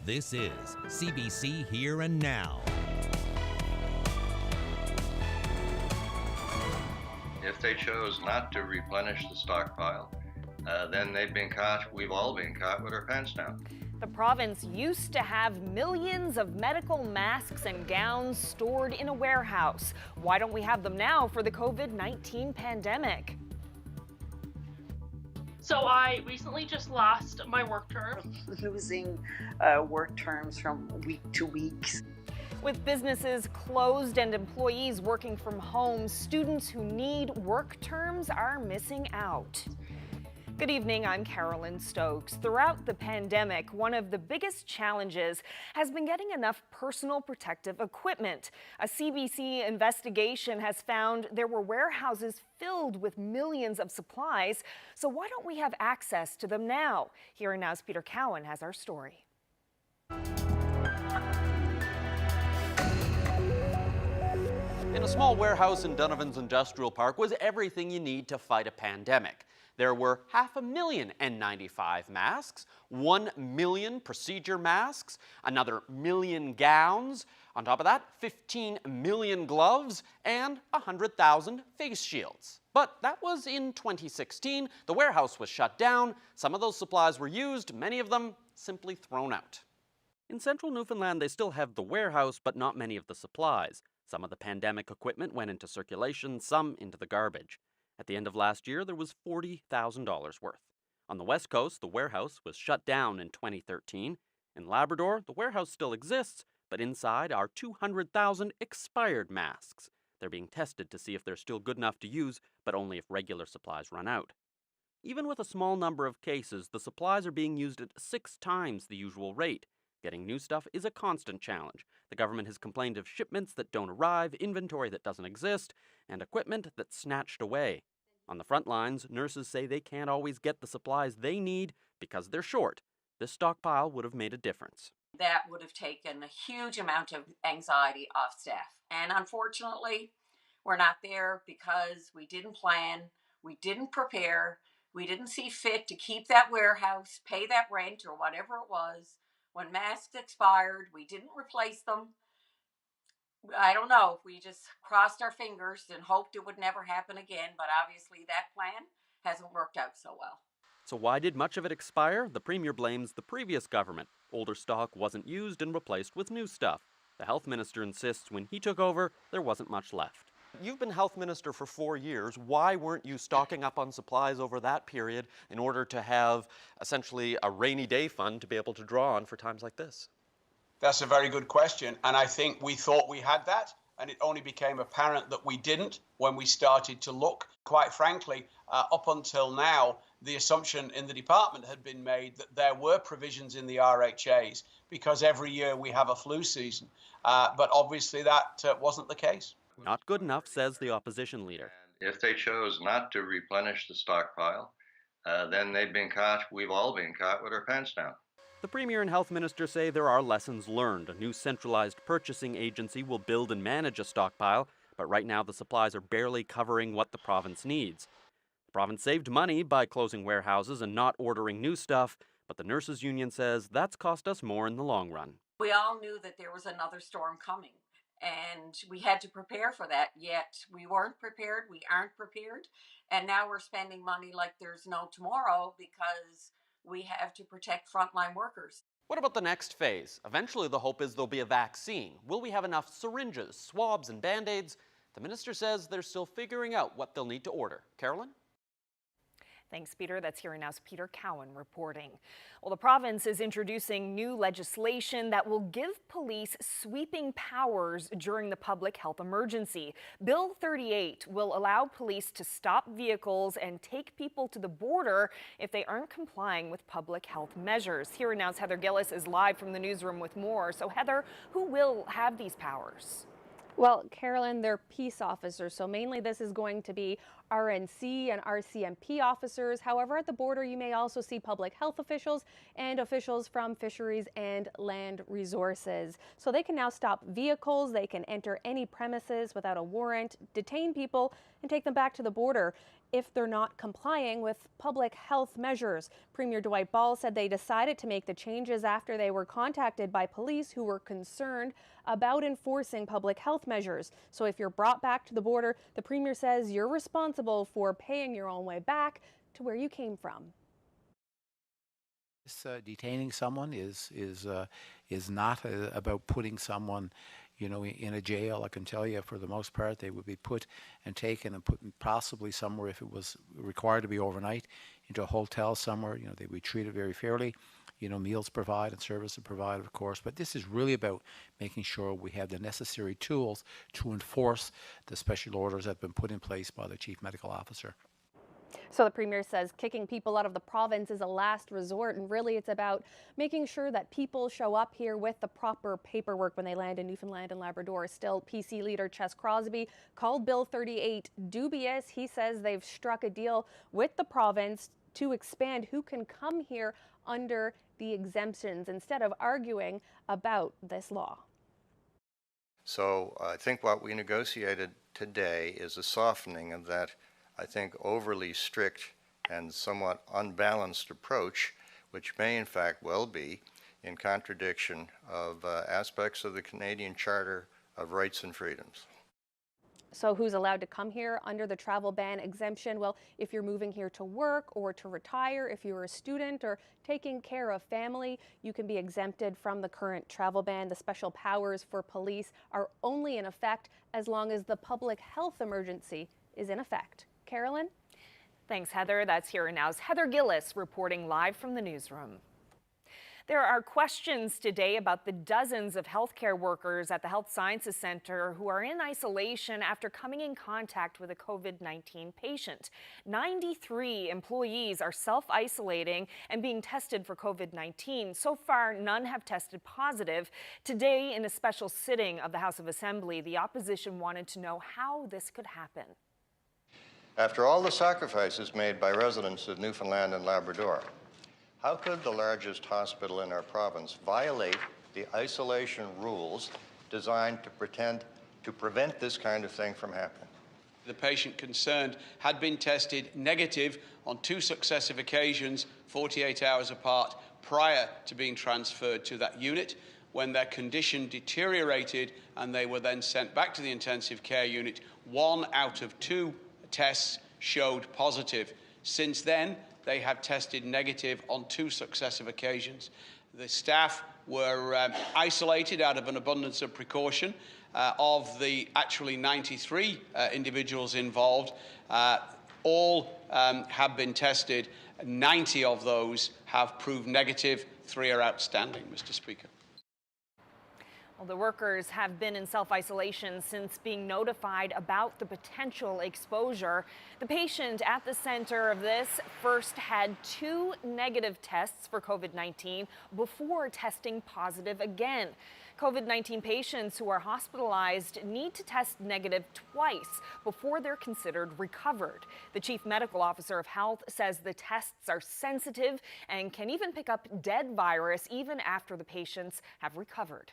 This is CBC Here and Now. If they chose not to replenish the stockpile, then they've been caught, we've all been caught with our pants down. The province used to have millions of medical masks and gowns stored in a warehouse. Why don't we have them now for the COVID-19 pandemic? So I recently just lost my work term. Losing work terms from week to week. With businesses closed and employees working from home, students who need work terms are missing out. Good evening, I'm Carolyn Stokes. Throughout the pandemic, one of the biggest challenges has been getting enough personal protective equipment. A CBC investigation has found there were warehouses filled with millions of supplies, so why don't we have access to them now? Here and Now's Peter Cowan has our story. In a small warehouse in Donovan's Industrial Park was everything you need to fight a pandemic. There were 500,000 N95 masks, 1 million procedure masks, another million gowns, on top of that 15 million gloves, and 100,000 face shields. But that was in 2016. The warehouse was shut down, some of those supplies were used, many of them simply thrown out. In central Newfoundland, they still have the warehouse, but not many of the supplies. Some of the pandemic equipment went into circulation, some into the garbage. At the end of last year, there was $40,000 worth. On the West Coast, the warehouse was shut down in 2013. In Labrador, the warehouse still exists, but inside are 200,000 expired masks. They're being tested to see if they're still good enough to use, but only if regular supplies run out. Even with a small number of cases, the supplies are being used at 6 times the usual rate. Getting new stuff is a constant challenge. The government has complained of shipments that don't arrive, inventory that doesn't exist, and equipment that's snatched away. On the front lines, nurses say they can't always get the supplies they need because they're short. This stockpile would have made a difference. That would have taken a huge amount of anxiety off staff. And unfortunately, we're not there because we didn't plan, we didn't prepare, we didn't see fit to keep that warehouse, pay that rent or whatever it was. When masks expired, we didn't replace them. I don't know, we just crossed our fingers and hoped it would never happen again, but obviously that plan hasn't worked out so well. So why did much of it expire? The Premier blames the previous government. Older stock wasn't used and replaced with new stuff. The Health Minister insists when he took over, there wasn't much left. You've been Health Minister for 4 years. Why weren't you stocking up on supplies over that period in order to have essentially a rainy day fund to be able to draw on for times like this? That's a very good question, and I think we thought we had that, and it only became apparent that we didn't when we started to look. Quite frankly, up until now, the assumption in the department had been made that there were provisions in the RHAs because every year we have a flu season, but obviously that wasn't the case. Not good enough, says the opposition leader. If they chose not to replenish the stockpile, then they've been caught, we've all been caught with our pants down. The Premier and Health Minister say there are lessons learned. A new centralized purchasing agency will build and manage a stockpile, but right now the supplies are barely covering what the province needs. The province saved money by closing warehouses and not ordering new stuff, but the nurses' union says that's cost us more in the long run. We all knew that there was another storm coming, and we had to prepare for that, yet we weren't prepared, we aren't prepared, and now we're spending money like there's no tomorrow because we have to protect frontline workers. What about the next phase? Eventually the hope is there'll be a vaccine. Will we have enough syringes, swabs, and Band-Aids? The minister says they're still figuring out what they'll need to order. Carolyn? Thanks, Peter. That's Here and Now's Peter Cowan reporting. Well, the province is introducing new legislation that will give police sweeping powers during the public health emergency. Bill 38 will allow police to stop vehicles and take people to the border if they aren't complying with public health measures. Here and Now's Heather Gillis is live from the newsroom with more. So, Heather, who will have these powers? Well, Carolyn, they're peace officers, so mainly this is going to be RNC and RCMP officers. However, at the border, you may also see public health officials and officials from fisheries and land resources. So they can now stop vehicles, they can enter any premises without a warrant, detain people, and take them back to the border if they're not complying with public health measures. Premier Dwight Ball said they decided to make the changes after they were contacted by police who were concerned about enforcing public health measures. So if you're brought back to the border, the Premier says you're responsible for paying your own way back to where you came from. Detaining someone is not about putting someone, in a jail. I can tell you, for the most part, they would be put and taken and put possibly somewhere, if it was required to be overnight, into a hotel somewhere. They would be treated very fairly. Meals provided and services provided, of course. But this is really about making sure we have the necessary tools to enforce the special orders that have been put in place by the Chief Medical Officer. So the Premier says kicking people out of the province is a last resort, and really it's about making sure that people show up here with the proper paperwork when they land in Newfoundland and Labrador. Still, PC leader Ches Crosby called Bill 38 dubious. He says they've struck a deal with the province to expand who can come here under the exemptions instead of arguing about this law. So I think what we negotiated today is a softening of that, I think, overly strict and somewhat unbalanced approach, which may in fact well be in contradiction of aspects of the Canadian Charter of Rights and Freedoms. So who's allowed to come here under the travel ban exemption? Well, if you're moving here to work or to retire, if you're a student or taking care of family, you can be exempted from the current travel ban. The special powers for police are only in effect as long as the public health emergency is in effect. Carolyn? Thanks, Heather. That's Here and Now's Heather Gillis reporting live from the newsroom. There are questions today about the dozens of healthcare workers at the Health Sciences Centre who are in isolation after coming in contact with a COVID-19 patient. 93 employees are self-isolating and being tested for COVID-19. So far, none have tested positive. Today, in a special sitting of the House of Assembly, the opposition wanted to know how this could happen. After all the sacrifices made by residents of Newfoundland and Labrador, how could the largest hospital in our province violate the isolation rules designed to prevent this kind of thing from happening? The patient concerned had been tested negative on 2 successive occasions, 48 hours apart, prior to being transferred to that unit. When their condition deteriorated and they were then sent back to the intensive care unit, 1 out of 2 tests showed positive. Since then, they have tested negative on 2 successive occasions. The staff were isolated out of an abundance of precaution. Of the actually 93 individuals involved, all have been tested. 90 of those have proved negative. 3 are outstanding, Mr. Speaker. Well, the workers have been in self-isolation since being notified about the potential exposure. The patient at the center of this first had 2 negative tests for COVID-19 before testing positive again. COVID-19 patients who are hospitalized need to test negative twice before they're considered recovered. The Chief Medical Officer of Health says the tests are sensitive and can even pick up dead virus even after the patients have recovered.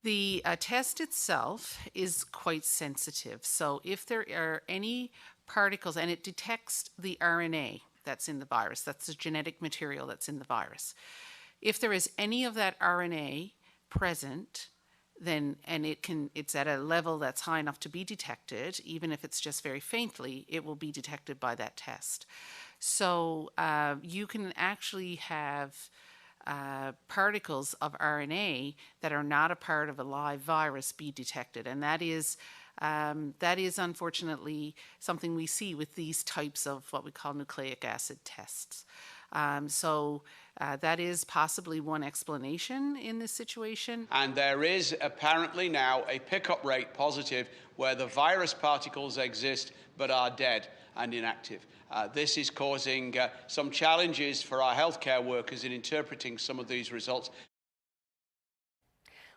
The test itself is quite sensitive. So if there are any particles, and it detects the RNA that's in the virus, that's the genetic material that's in the virus. If there is any of that RNA present, then, and it's at a level that's high enough to be detected, even if it's just very faintly, it will be detected by that test. So you can actually have particles of RNA that are not a part of a live virus be detected, and that is unfortunately something we see with these types of what we call nucleic acid tests. So that is possibly one explanation in this situation. And there is apparently now a pickup rate positive where the virus particles exist but are dead and inactive. This is causing some challenges for our healthcare workers in interpreting some of these results.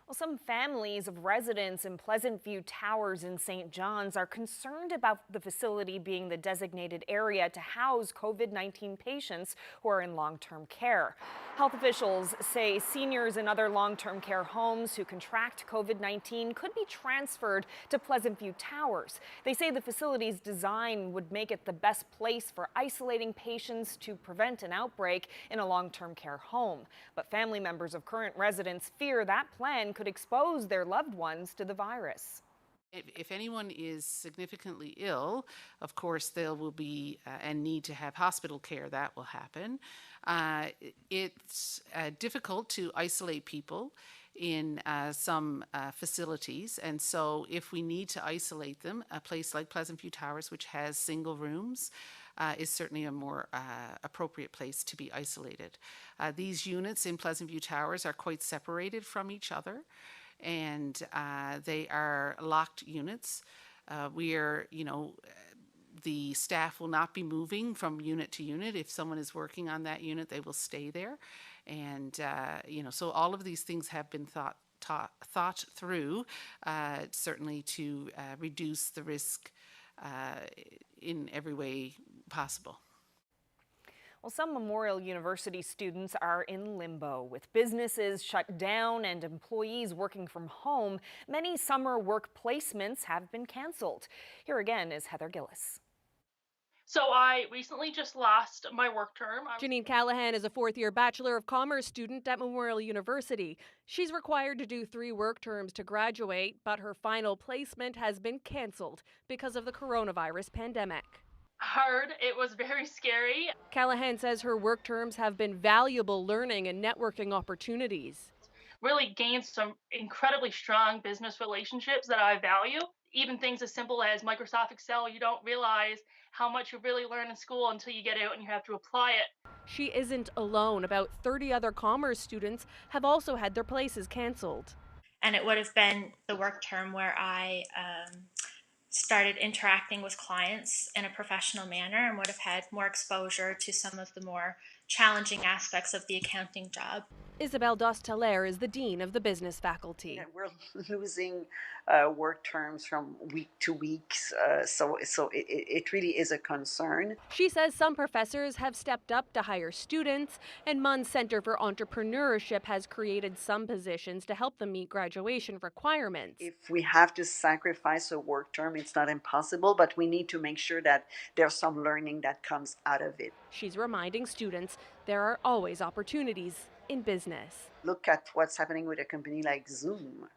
Well, some families of residents in Pleasant View Towers in St. John's are concerned about the facility being the designated area to house COVID-19 patients who are in long-term care. Health officials say seniors in other long-term care homes who contract COVID-19 could be transferred to Pleasant View Towers. They say the facility's design would make it the best place for isolating patients to prevent an outbreak in a long-term care home. But family members of current residents fear that plan could expose their loved ones to the virus. If anyone is significantly ill, of course, they will be and need to have hospital care. That will happen. It's difficult to isolate people in some facilities, and so if we need to isolate them, a place like Pleasant View Towers, which has single rooms, is certainly a more appropriate place to be isolated. These units in Pleasant View Towers are quite separated from each other, and they are locked units. The staff will not be moving from unit to unit. If someone is working on that unit, they will stay there. And, so all of these things have been thought through, certainly to reduce the risk in every way possible. Well, some Memorial University students are in limbo. With businesses shut down and employees working from home, many summer work placements have been canceled. Here again is Heather Gillis. So I recently just lost my work term. Janine Callahan is a fourth-year Bachelor of Commerce student at Memorial University. She's required to do 3 work terms to graduate, but her final placement has been canceled because of the coronavirus pandemic. Hard. It was very scary. Callahan says her work terms have been valuable learning and networking opportunities. Really gained some incredibly strong business relationships that I value. Even things as simple as Microsoft Excel, you don't realize how much you really learn in school until you get out and you have to apply it. She isn't alone. About 30 other commerce students have also had their places canceled. And it would have been the work term where I started interacting with clients in a professional manner and would have had more exposure to some of the more challenging aspects of the accounting job. Isabel Dosteller is the dean of the business faculty. We're losing work terms from week to week, so it really is a concern. She says some professors have stepped up to hire students, and MUN's Center for Entrepreneurship has created some positions to help them meet graduation requirements. If we have to sacrifice a work term, it's not impossible, but we need to make sure that there's some learning that comes out of it. She's reminding students there are always opportunities in business. Look at what's happening with a company like Zoom.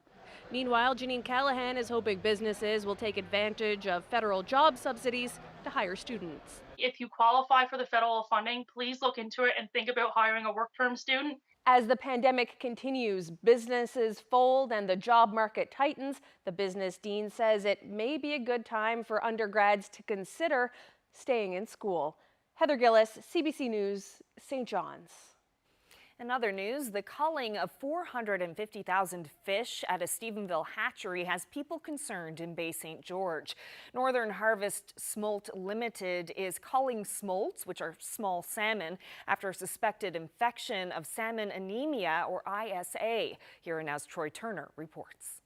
Meanwhile, Janine Callahan is hoping businesses will take advantage of federal job subsidies to hire students. If you qualify for the federal funding, please look into it and think about hiring a work term student. As the pandemic continues, businesses fold and the job market tightens, the business dean says it may be a good time for undergrads to consider staying in school. Heather Gillis, CBC News, St. John's. In other news, the culling of 450,000 fish at a Stephenville hatchery has people concerned in Bay St. George. Northern Harvest Smolt Limited is culling smolts, which are small salmon, after a suspected infection of salmon anemia, or ISA. Here Now's Troy Turner reports.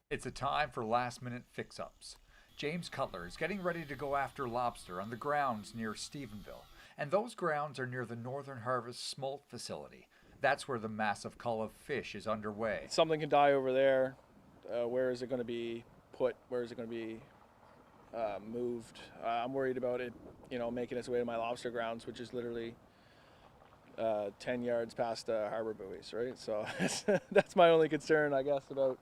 It's a time for last-minute fix-ups. James Cutler is getting ready to go after lobster on the grounds near Stephenville, and those grounds are near the Northern Harvest Smolt facility. That's where the massive cull of fish is underway. Something can die over there. Where is it going to be put? Where is it going to be moved? I'm worried about it, making its way to my lobster grounds, which is literally 10 yards past the harbor buoys, right? So that's my only concern, I guess, about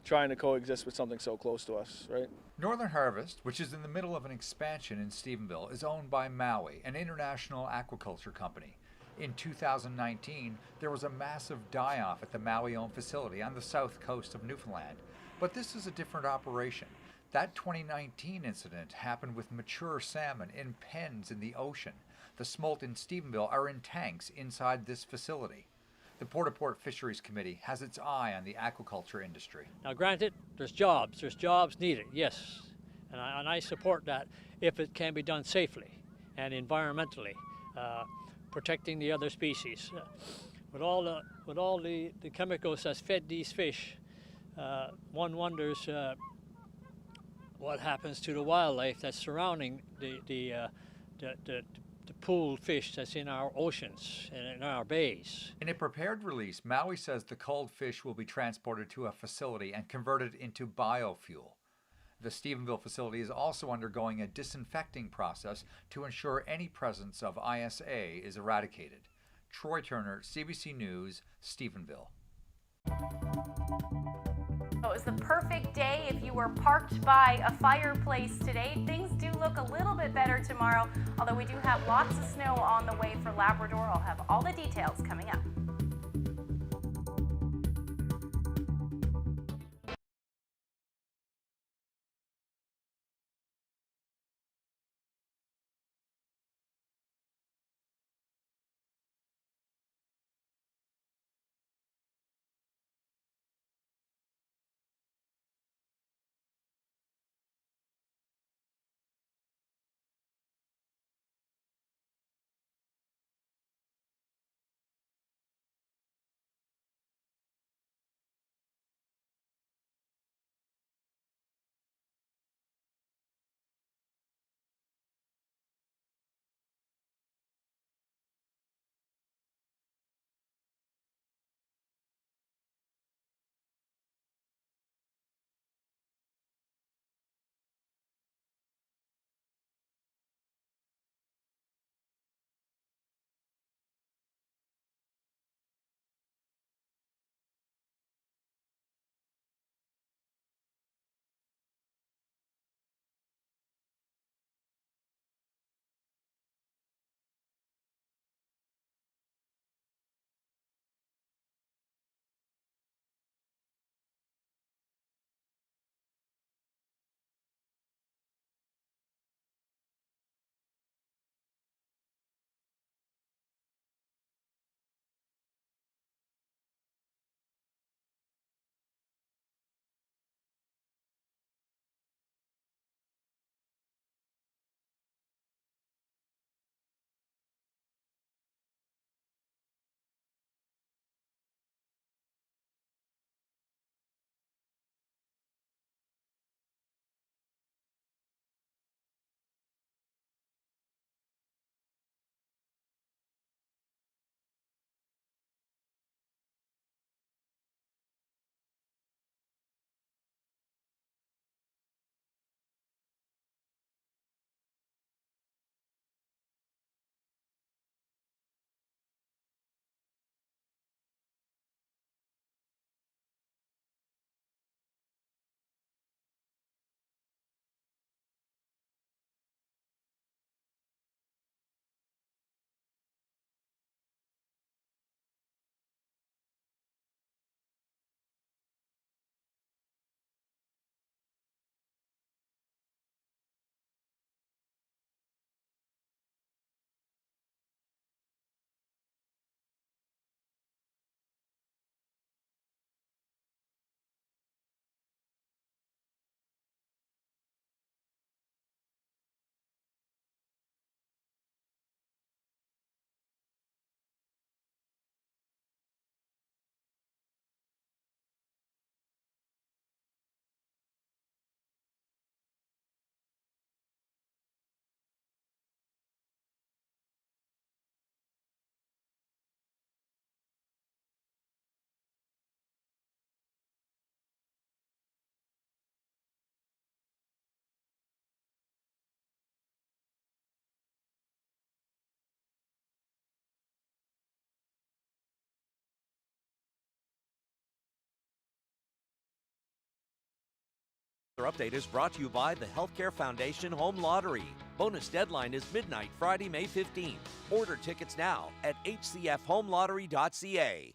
trying to coexist with something so close to us, right? Northern Harvest, which is in the middle of an expansion in Stephenville, is owned by Maui, an international aquaculture company. In 2019, there was a massive die-off at the Maui-owned facility on the south coast of Newfoundland. But this is a different operation. That 2019 incident happened with mature salmon in pens in the ocean. The smolt in Stephenville are in tanks inside this facility. The Port-au-Port Fisheries Committee has its eye on the aquaculture industry. Now granted, there's jobs needed, yes, and I support that if it can be done safely and environmentally, protecting the other species. with all the chemicals that's fed these fish, one wonders what happens to the wildlife that's surrounding the pooled fish that's in our oceans and in our bays. In a prepared release, Maui says the culled fish will be transported to a facility and converted into biofuel. The Stephenville facility is also undergoing a disinfecting process to ensure any presence of ISA is eradicated. Troy Turner, CBC News, Stephenville. It was the perfect day if you were parked by a fireplace today. Things do look a little bit better tomorrow, although we do have lots of snow on the way for Labrador. I'll have all the details coming up. Our update is brought to you by the Healthcare Foundation Home Lottery. Bonus deadline is midnight, Friday, May 15th. Order tickets now at hcfhomelottery.ca.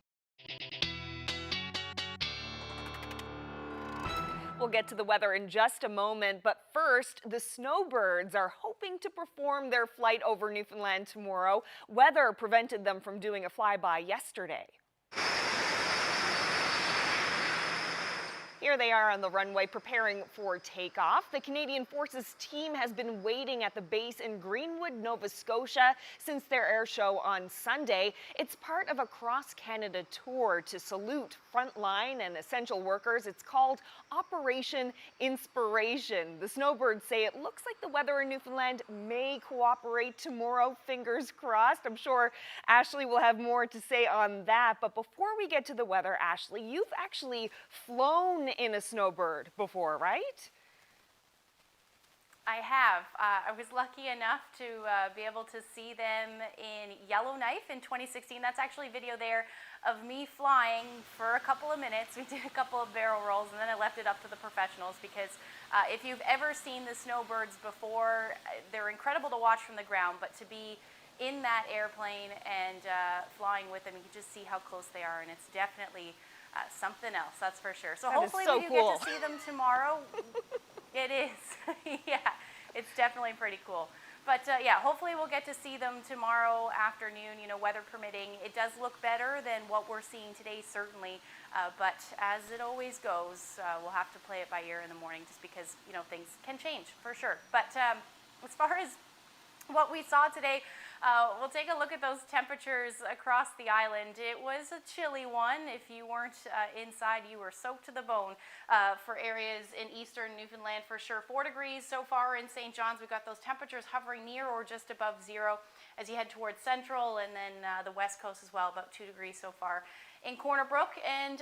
We'll get to the weather in just a moment, but first, the Snowbirds are hoping to perform their flight over Newfoundland tomorrow. Weather prevented them from doing a flyby yesterday. Here they are on the runway preparing for takeoff. The Canadian Forces team has been waiting at the base in Greenwood, Nova Scotia since their air show on Sunday. It's part of a cross-Canada tour to salute frontline and essential workers. It's called Operation Inspiration. The Snowbirds say it looks like the weather in Newfoundland may cooperate tomorrow. Fingers crossed. I'm sure Ashley will have more to say on that. But before we get to the weather, Ashley, you've actually flown in a snowbird before, right? I have. I was lucky enough to be able to see them in Yellowknife in 2016. That's actually video there of me flying for a couple of minutes. We did a couple of barrel rolls and then I left it up to the professionals because if you've ever seen the snowbirds before, they're incredible to watch from the ground, but to be in that airplane and flying with them, you can just see how close they are, and it's definitely something else, that's for sure. So hopefully we do get to see them tomorrow. It is. Yeah, it's definitely pretty cool. But yeah, hopefully we'll get to see them tomorrow afternoon, you know, weather permitting. It does look better than what we're seeing today, certainly. But as it always goes, we'll have to play it by ear in the morning just because, you know, things can change for sure. But as far as what we saw today, we'll take a look at those temperatures across the island. It was a chilly one. If you weren't inside, you were soaked to the bone for areas in eastern Newfoundland for sure. 4 degrees so far in St. John's. We've got those temperatures hovering near or just above zero as you head towards central and then the west coast as well, about 2 degrees so far in Corner Brook, and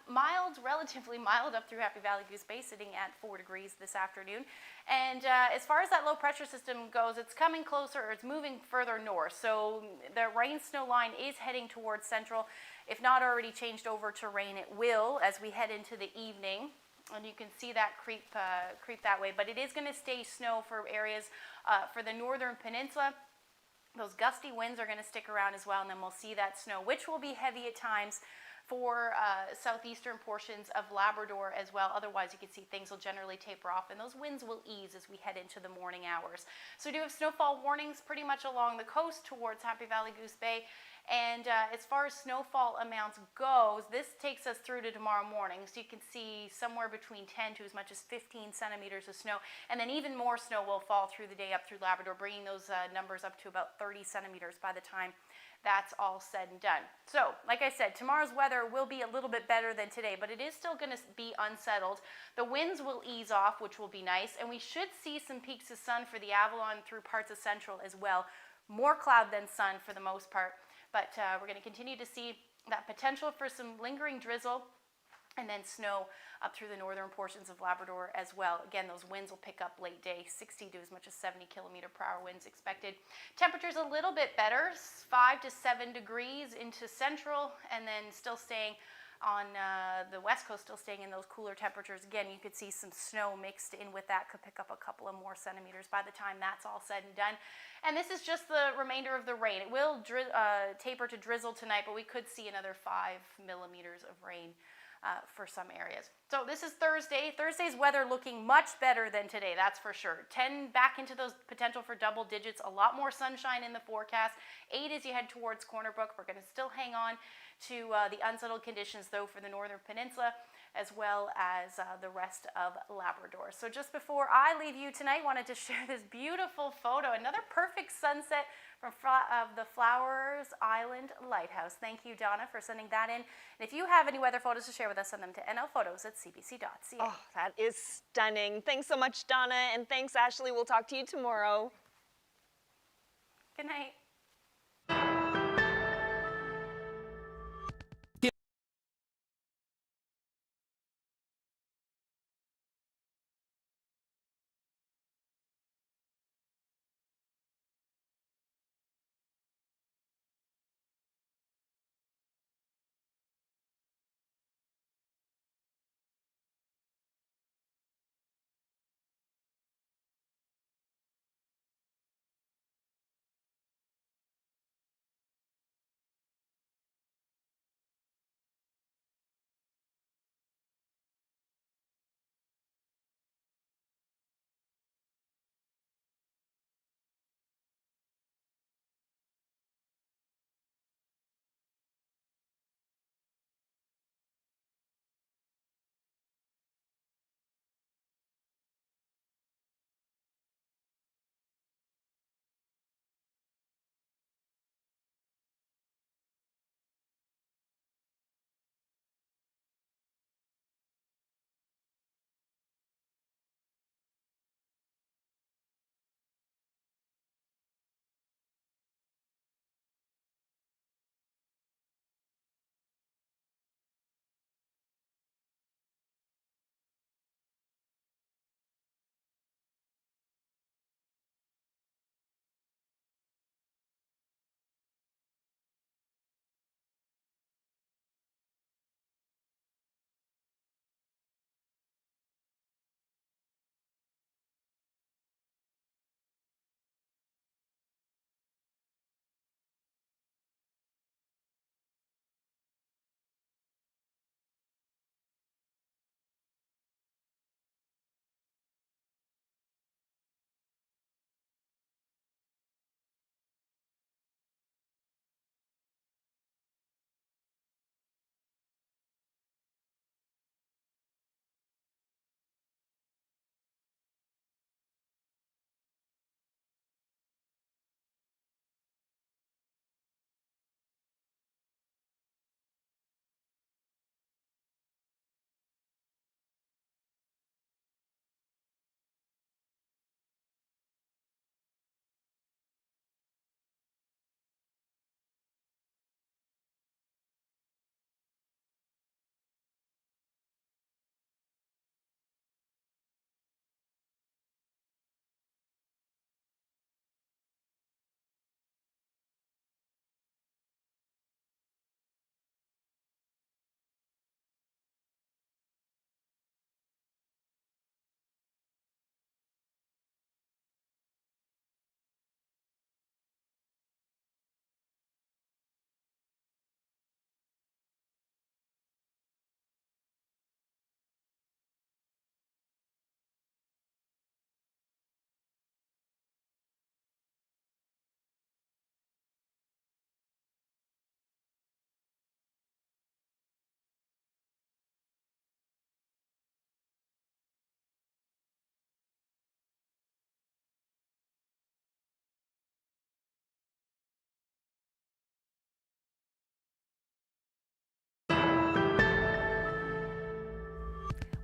mild, relatively mild up through Happy Valley Goose Bay, sitting at 4 degrees this afternoon. And as far as that low pressure system goes, it's coming closer, or it's moving further north. So the rain snow line is heading towards central. If not already changed over to rain, it will as we head into the evening. And you can see that creep that way. But it is going to stay snow for areas for the northern peninsula. Those gusty winds are going to stick around as well, and then we'll see that snow, which will be heavy at times for southeastern portions of Labrador as well. Otherwise, you can see things will generally taper off, and those winds will ease as we head into the morning hours. So we do have snowfall warnings pretty much along the coast towards Happy Valley Goose Bay. And as far as snowfall amounts goes, this takes us through to tomorrow morning. So you can see somewhere between 10 to as much as 15 centimeters of snow. And then even more snow will fall through the day up through Labrador, bringing those numbers up to about 30 centimeters by the time that's all said and done. So, like I said, tomorrow's weather will be a little bit better than today, but it is still going to be unsettled. The winds will ease off, which will be nice. And we should see some peaks of sun for the Avalon through parts of central as well. More cloud than sun for the most part. But we're going to continue to see that potential for some lingering drizzle and then snow up through the northern portions of Labrador as well. Again, those winds will pick up late day, 60 to as much as 70 kilometer per hour winds expected. Temperatures a little bit better, 5 to 7 degrees into central, and then still staying on the west coast, still staying in those cooler temperatures. Again, you could see some snow mixed in with that, could pick up a couple of more centimeters by the time that's all said and done. And this is just the remainder of the rain. It will taper to drizzle tonight, but we could see another 5 millimeters of rain for some areas. So this is Thursday. Thursday's weather looking much better than today, that's for sure. 10 back into those potential for double digits, a lot more sunshine in the forecast. 8 as you head towards Corner Brook. We're going to still hang on to the unsettled conditions though for the northern peninsula as well as the rest of Labrador. So just before I leave you tonight, wanted to share this beautiful photo, another perfect sunset from the Flowers Island Lighthouse. Thank you, Donna, for sending that in. And if you have any weather photos to share with us, send them to nlphotos@cbc.ca. Oh, that is stunning. Thanks so much, Donna, and thanks, Ashley. We'll talk to you tomorrow. Good night.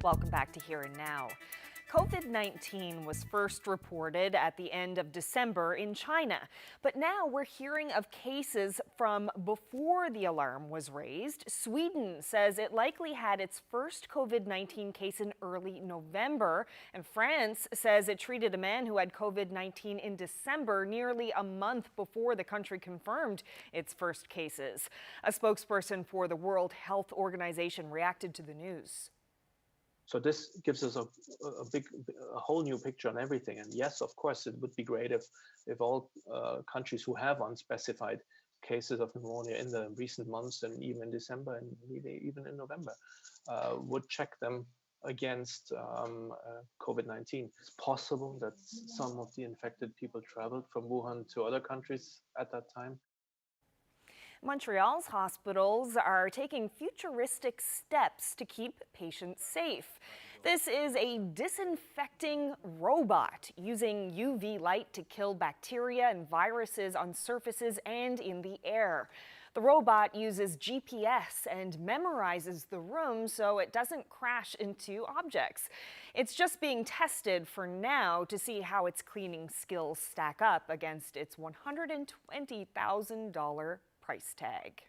Welcome back to Here and Now. COVID-19 was first reported at the end of December in China, but now we're hearing of cases from before the alarm was raised. Sweden says it likely had its first COVID-19 case in early November, and France says it treated a man who had COVID-19 in December, nearly a month before the country confirmed its first cases. A spokesperson for the World Health Organization reacted to the news. So this gives us a whole new picture on everything. And yes, of course, it would be great if all countries who have unspecified cases of pneumonia in the recent months and even in December and maybe even in November would check them against COVID-19. It's possible that some of the infected people traveled from Wuhan to other countries at that time. Montreal's hospitals are taking futuristic steps to keep patients safe. This is a disinfecting robot using UV light to kill bacteria and viruses on surfaces and in the air. The robot uses GPS and memorizes the room so it doesn't crash into objects. It's just being tested for now to see how its cleaning skills stack up against its $120,000 price tag.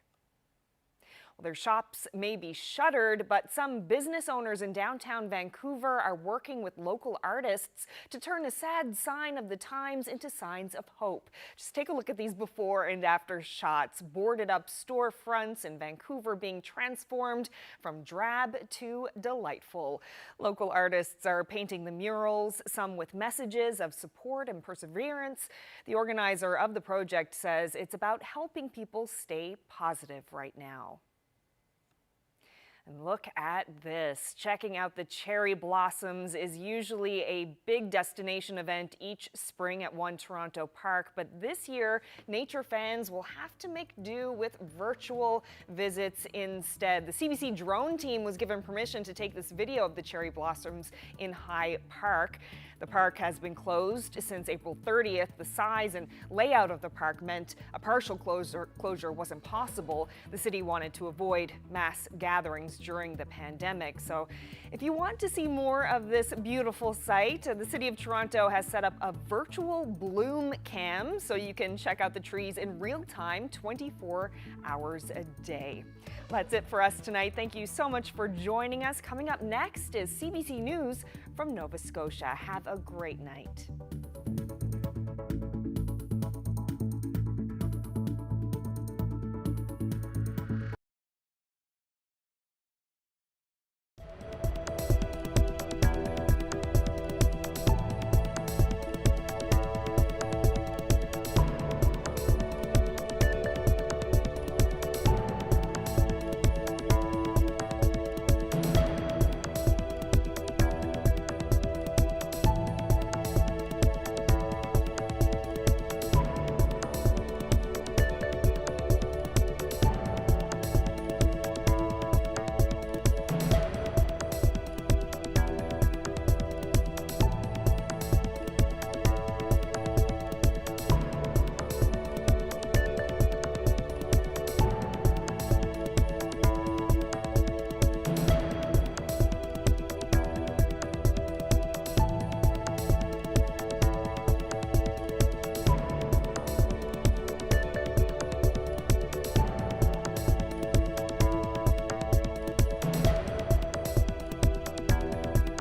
Well, their shops may be shuttered, but some business owners in downtown Vancouver are working with local artists to turn a sad sign of the times into signs of hope. Just take a look at these before and after shots. Boarded up storefronts in Vancouver being transformed from drab to delightful. Local artists are painting the murals, some with messages of support and perseverance. The organizer of the project says it's about helping people stay positive right now. And look at this. Checking out the cherry blossoms is usually a big destination event each spring at One Toronto Park, but this year, nature fans will have to make do with virtual visits instead. The CBC drone team was given permission to take this video of the cherry blossoms in High Park. The park has been closed since April 30th. The size and layout of the park meant a partial closure wasn't possible. The city wanted to avoid mass gatherings during the pandemic. So if you want to see more of this beautiful sight, the City of Toronto has set up a virtual bloom cam so you can check out the trees in real time 24 hours a day. That's it for us tonight. Thank you so much for joining us. Coming up next is CBC News from Nova Scotia. Have a great night.